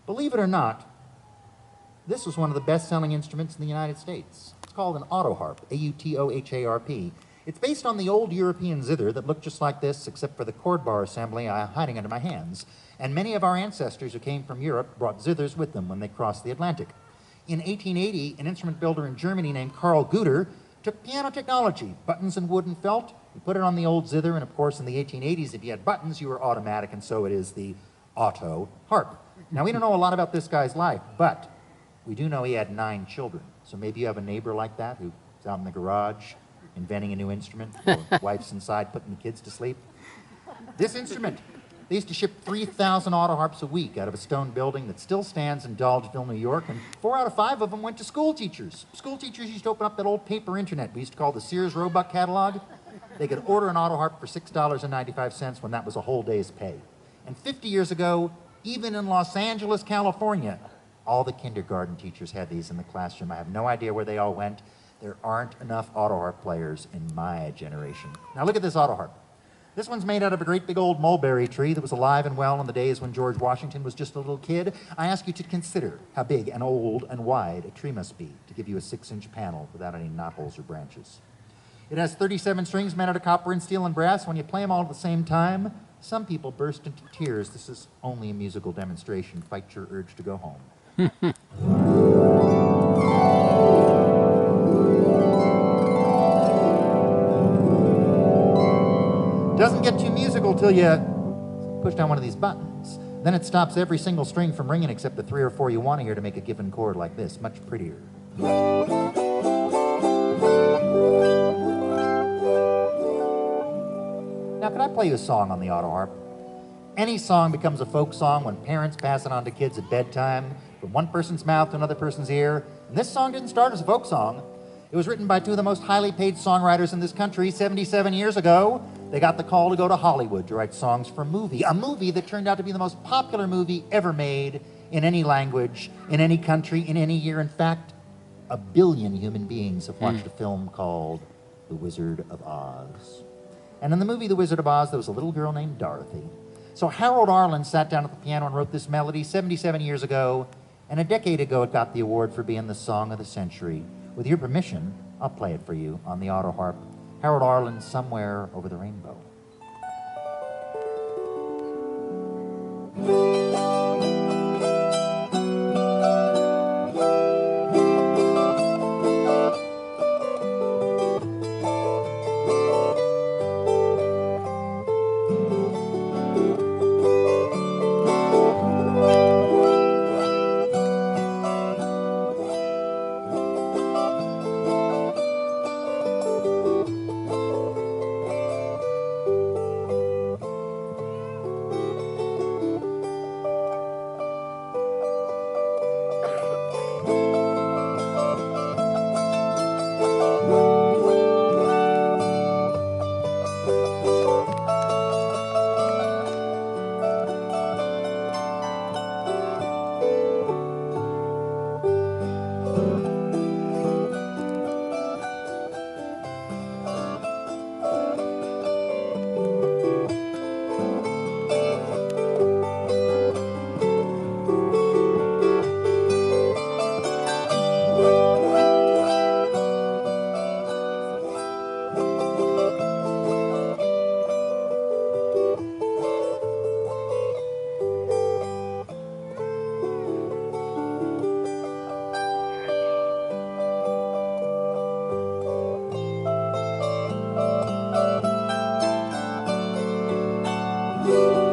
Believe it or not, this was one of the best-selling instruments in the United States. It's called an Autoharp, A-U-T-O-H-A-R-P. It's based on the old European zither that looked just like this, except for the chord bar assembly hiding under my hands. And many of our ancestors who came from Europe brought zithers with them when they crossed the Atlantic. In 1880, an instrument builder in Germany named Karl Guder took piano technology, buttons and wood and felt, he put it on the old zither, and of course in the 1880s, if you had buttons, you were automatic, and so it is the Autoharp. Now, we don't know a lot about this guy's life, but we do know he had 9 children. So maybe you have a neighbor like that who's out in the garage inventing a new instrument, or wife's inside putting the kids to sleep. This instrument, they used to ship 3,000 Autoharps a week out of a stone building that still stands in Dolgeville, New York, and 4 out of 5 of them went to school teachers. School teachers used to open up that old paper internet we used to call the Sears Roebuck catalog. They could order an Autoharp for $6.95 when that was a whole day's pay. And 50 years ago, even in Los Angeles, California, all the kindergarten teachers had these in the classroom. I have no idea where they all went. There aren't enough Autoharp players in my generation. Now look at this Autoharp. This one's made out of a great big old mulberry tree that was alive and well in the days when George Washington was just a little kid. I ask you to consider how big and old and wide a tree must be to give you a 6-inch panel without any knotholes or branches. It has 37 strings made out of copper and steel and brass. When you play them all at the same time, some people burst into tears. This is only a musical demonstration. Fight your urge to go home. Doesn't get too musical till you push down one of these buttons. Then it stops every single string from ringing except the 3 or 4 you want to hear to make a given chord like this. Much prettier. Now, could I play you a song on the Autoharp? Any song becomes a folk song when parents pass it on to kids at bedtime, from one person's mouth to another person's ear. And this song didn't start as a folk song. It was written by 2 of the most highly paid songwriters in this country 77 years ago. They got the call to go to Hollywood to write songs for a movie that turned out to be the most popular movie ever made in any language, in any country, in any year. In fact, 1 billion human beings have watched a film called The Wizard of Oz. And in the movie The Wizard of Oz, there was a little girl named Dorothy. So Harold Arlen sat down at the piano and wrote this melody 77 years ago, and a decade ago it got the award for being the song of the century. With your permission, I'll play it for you on the Autoharp. Harold Arlen, Somewhere Over the Rainbow. you.